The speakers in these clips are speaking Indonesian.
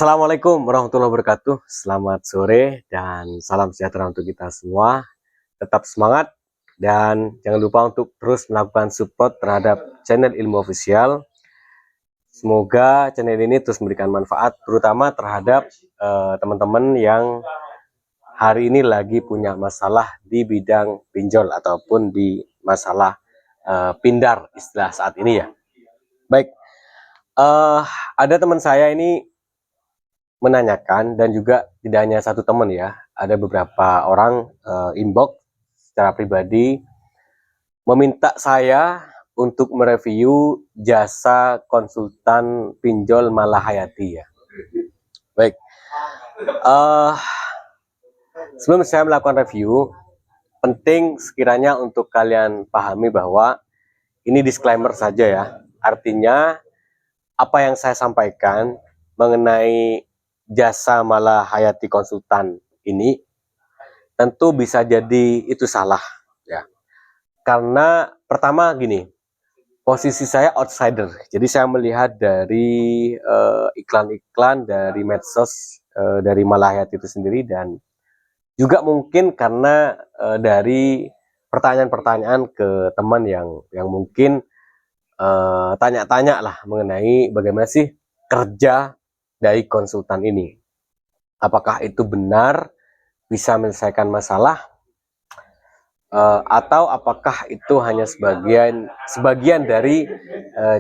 Assalamualaikum warahmatullahi wabarakatuh. Selamat sore dan salam sejahtera untuk kita semua. Tetap semangat dan jangan lupa untuk terus melakukan support terhadap channel Ilmu Official. Semoga channel ini terus memberikan manfaat, terutama terhadap teman-teman yang hari ini lagi punya masalah di bidang pinjol ataupun di masalah pindar istilah saat ini ya. Baik, ada teman saya ini menanyakan, dan juga tidak hanya satu teman ya, ada beberapa orang inbox secara pribadi meminta saya untuk mereview jasa konsultan pinjol Malahayati ya. Baik, sebelum saya melakukan review, penting sekiranya untuk kalian pahami bahwa ini disclaimer saja ya. Artinya apa yang saya sampaikan mengenai jasa Malahayati konsultan ini tentu bisa jadi itu salah ya. Karena pertama gini, posisi saya outsider. Jadi saya melihat dari iklan-iklan dari medsos dari Malahayati itu sendiri, dan juga mungkin karena dari pertanyaan-pertanyaan ke teman yang mungkin tanya-tanya lah mengenai bagaimana sih kerja dari konsultan ini. Apakah itu benar bisa menyelesaikan masalah, atau apakah itu hanya sebagian dari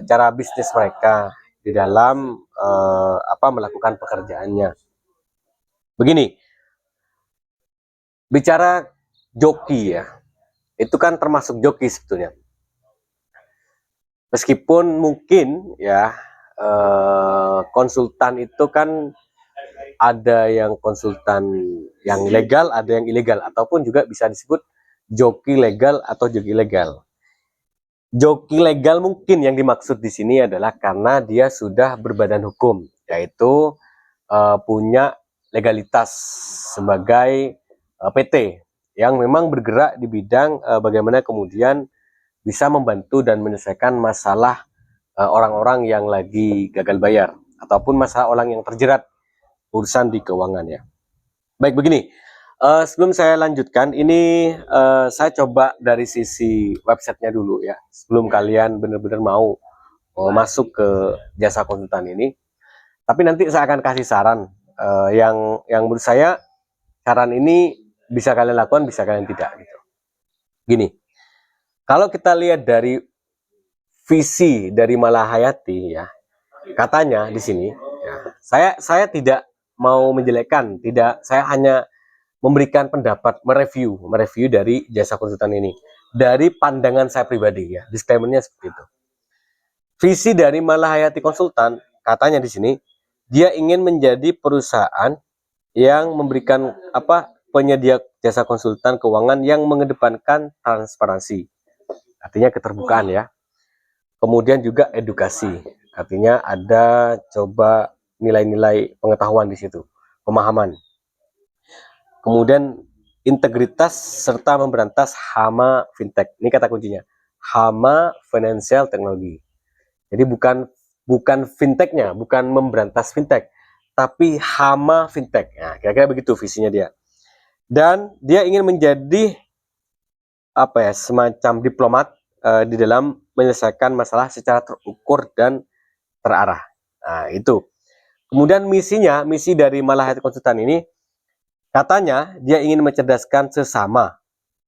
cara bisnis mereka di dalam melakukan pekerjaannya. Begini, bicara joki ya, itu kan termasuk joki sebetulnya. Meskipun mungkin ya konsultan itu kan ada yang konsultan yang legal, ada yang ilegal, ataupun juga bisa disebut joki legal atau joki ilegal. Joki legal mungkin yang dimaksud di sini adalah karena dia sudah berbadan hukum, yaitu punya legalitas sebagai PT yang memang bergerak di bidang bagaimana kemudian bisa membantu dan menyelesaikan masalah orang-orang yang lagi gagal bayar ataupun masalah orang yang terjerat urusan di keuangan ya. Baik, begini, sebelum saya lanjutkan ini saya coba dari sisi websitenya dulu ya, sebelum kalian benar-benar mau masuk ke jasa konsultan ini. Tapi nanti saya akan kasih saran yang menurut saya saran ini bisa kalian lakukan, bisa kalian tidak gitu. Gini, kalau kita lihat dari visi dari Malahayati ya, katanya di sini ya, saya tidak mau menjelekkan, tidak, saya hanya memberikan pendapat, mereview dari jasa konsultan ini dari pandangan saya pribadi ya, disclaimernya seperti itu. Visi dari Malahayati konsultan katanya di sini, dia ingin menjadi perusahaan yang memberikan penyedia jasa konsultan keuangan yang mengedepankan transparansi, artinya keterbukaan ya. Kemudian juga edukasi, artinya ada coba nilai-nilai pengetahuan di situ, pemahaman. Kemudian integritas serta memberantas hama fintech. Ini kata kuncinya, hama financial technology. Jadi bukan fintechnya, bukan memberantas fintech, tapi hama fintech. Nah, kira-kira begitu visinya dia. Dan dia ingin menjadi semacam diplomat di dalam menyelesaikan masalah secara terukur dan terarah. Nah, itu. Kemudian misi dari Malahayati konsultan ini, katanya dia ingin mencerdaskan sesama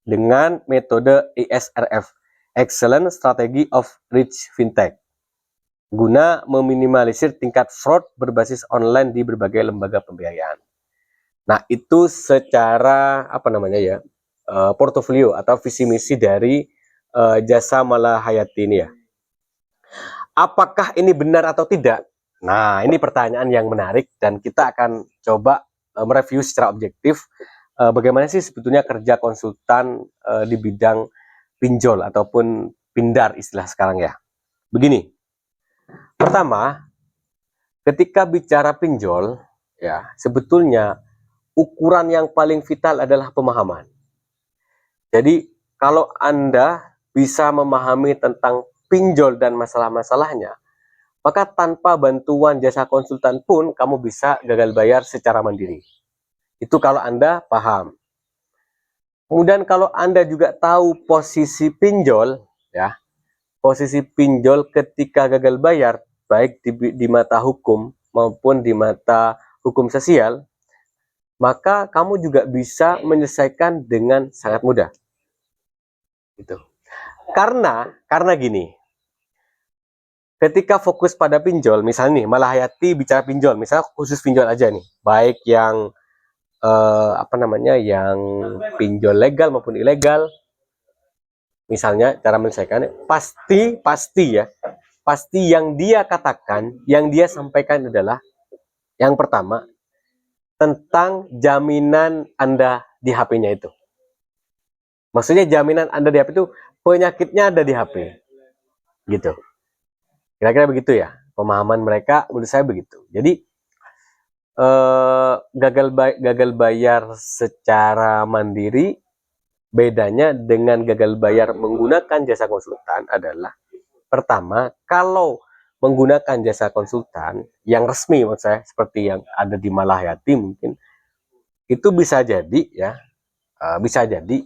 dengan metode ESRF, Excellent Strategy of Rich Fintech, guna meminimalisir tingkat fraud berbasis online di berbagai lembaga pembiayaan. Nah, itu secara portofolio atau visi misi dari jasa Malahayati ini ya. Apakah ini benar atau tidak? Nah, ini pertanyaan yang menarik dan kita akan coba mereview secara objektif bagaimana sih sebetulnya kerja konsultan di bidang pinjol ataupun pindar istilah sekarang ya. Begini, pertama, ketika bicara pinjol ya, sebetulnya ukuran yang paling vital adalah pemahaman. Jadi kalau Anda bisa memahami tentang pinjol dan masalah-masalahnya, maka tanpa bantuan jasa konsultan pun kamu bisa gagal bayar secara mandiri. Itu kalau Anda paham. Kemudian kalau Anda juga tahu posisi pinjol, ya, posisi pinjol ketika gagal bayar, baik di mata hukum maupun di mata hukum sosial, maka kamu juga bisa menyelesaikan dengan sangat mudah. Gitu. Karena gini, ketika fokus pada pinjol, misalnya nih, Malahayati bicara pinjol, misalnya khusus pinjol aja nih, baik yang yang pinjol legal maupun ilegal, misalnya cara menyelesaikannya pasti yang dia katakan, yang dia sampaikan adalah yang pertama tentang jaminan Anda di HP-nya itu. Maksudnya jaminan Anda di HP itu penyakitnya ada di HP, gitu. Kira-kira begitu ya, pemahaman mereka menurut saya begitu. Jadi gagal bayar secara mandiri, bedanya dengan gagal bayar menggunakan jasa konsultan adalah, pertama, kalau menggunakan jasa konsultan yang resmi, maksud saya seperti yang ada di Malahayati mungkin, itu bisa jadi ya, bisa jadi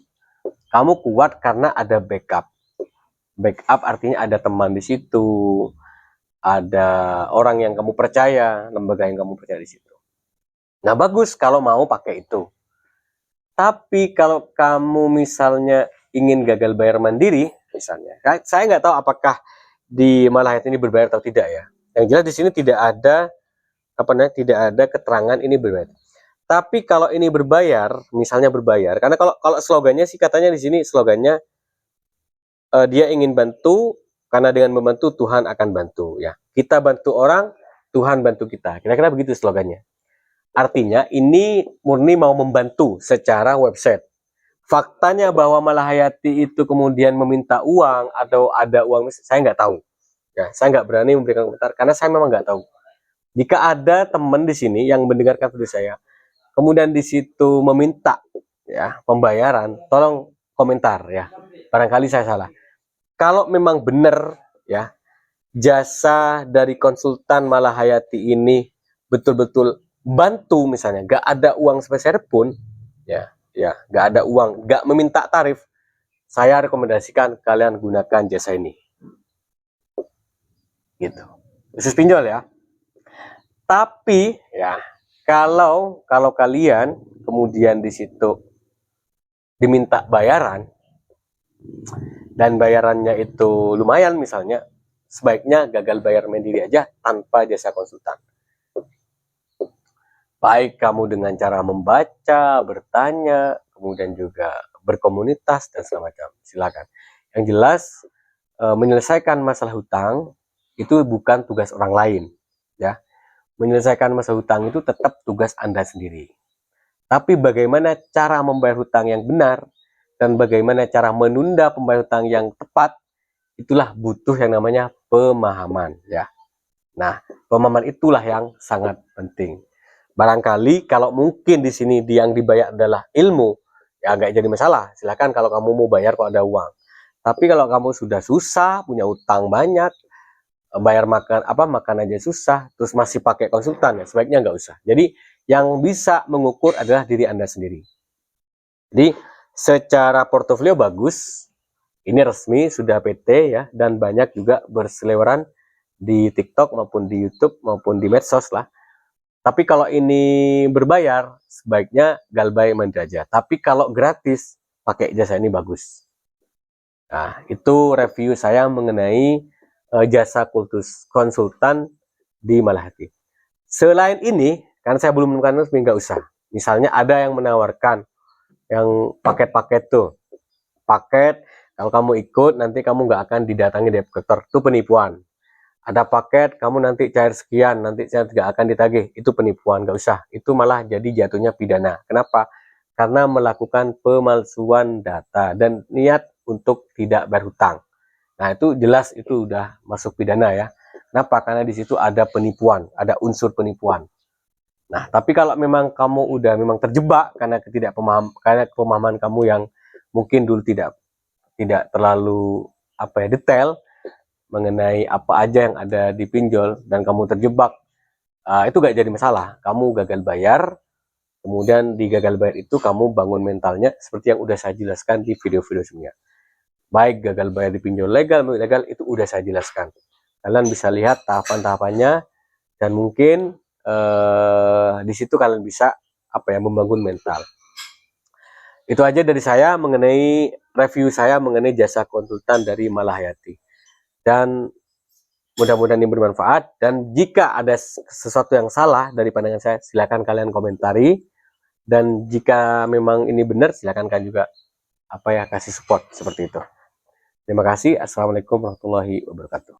kamu kuat karena ada backup. Backup artinya ada teman di situ, ada orang yang kamu percaya, lembaga yang kamu percaya di situ. Nah, bagus kalau mau pakai itu. Tapi kalau kamu misalnya ingin gagal bayar mandiri, misalnya, saya nggak tahu apakah di Malahayati ini berbayar atau tidak ya. Yang jelas di sini tidak ada tidak ada keterangan ini berbayar. Tapi kalau ini berbayar, misalnya berbayar, karena kalau slogannya sih katanya di sini slogannya dia ingin bantu karena dengan membantu Tuhan akan bantu ya. Kita bantu orang, Tuhan bantu kita. Kira-kira begitu slogannya. Artinya ini murni mau membantu secara website. Faktanya bahwa Malahayati itu kemudian meminta uang atau ada uang, saya nggak tahu. Ya, saya nggak berani memberikan komentar karena saya memang nggak tahu. Jika ada teman di sini yang mendengarkan video saya, kemudian di situ meminta ya pembayaran, tolong komentar ya. Barangkali saya salah. Kalau memang benar ya jasa dari konsultan Malahayati ini betul-betul bantu, misalnya gak ada uang sepeser pun ya gak ada uang, gak meminta tarif, saya rekomendasikan kalian gunakan jasa ini gitu, khusus pinjol ya. Tapi ya kalau kalian kemudian di situ diminta bayaran dan bayarannya itu lumayan, misalnya sebaiknya gagal bayar mandiri aja tanpa jasa konsultan. Baik kamu dengan cara membaca, bertanya, kemudian juga berkomunitas dan segala macam, silakan. Yang jelas menyelesaikan masalah hutang itu bukan tugas orang lain, ya. Menyelesaikan masalah hutang itu tetap tugas Anda sendiri. Tapi bagaimana cara membayar hutang yang benar dan bagaimana cara menunda pembayaran hutang yang tepat, itulah butuh yang namanya pemahaman, ya. Nah, pemahaman itulah yang sangat penting. Barangkali kalau mungkin di sini yang dibayar adalah ilmu, ya nggak jadi masalah. Silakan kalau kamu mau bayar kalau ada uang. Tapi kalau kamu sudah susah, punya utang banyak, bayar makan aja susah, terus masih pakai konsultan, ya sebaiknya nggak usah. Jadi yang bisa mengukur adalah diri Anda sendiri. Jadi secara portofolio bagus, ini resmi sudah PT ya, dan banyak juga berseliweran di TikTok maupun di YouTube maupun di medsos lah. Tapi kalau ini berbayar, sebaiknya Galbay mandiri aja. Tapi kalau gratis, pakai jasa ini bagus. Nah, itu review saya mengenai jasa konsultan di Malahati. Selain ini, karena saya belum menemukan resmi, nggak usah. Misalnya ada yang menawarkan yang paket-paket tuh. Paket, kalau kamu ikut, nanti kamu nggak akan didatangi debt collector. Itu penipuan. Ada paket, kamu nanti cair sekian, nanti saya tidak akan ditagih, itu penipuan, nggak usah. Itu malah jadi jatuhnya pidana. Kenapa? Karena melakukan pemalsuan data dan niat untuk tidak berhutang. Nah, itu jelas itu udah masuk pidana ya. Kenapa? Karena di situ ada penipuan, ada unsur penipuan. Nah, tapi kalau memang kamu udah memang terjebak karena karena pemahaman kamu yang mungkin dulu tidak terlalu detail, mengenai apa aja yang ada di pinjol dan kamu terjebak, itu gak jadi masalah. Kamu gagal bayar, kemudian di gagal bayar itu kamu bangun mentalnya seperti yang udah saya jelaskan di video-video sebelumnya. Baik gagal bayar di pinjol legal maupun ilegal itu udah saya jelaskan. Kalian bisa lihat tahapan-tahapannya dan mungkin di situ kalian bisa membangun mental. Itu aja dari saya mengenai review saya mengenai jasa konsultan dari Malahayati. Dan mudah-mudahan ini bermanfaat. Dan jika ada sesuatu yang salah dari pandangan saya, silakan kalian komentari. Dan jika memang ini benar, silakan kalian juga kasih support seperti itu. Terima kasih. Assalamualaikum warahmatullahi wabarakatuh.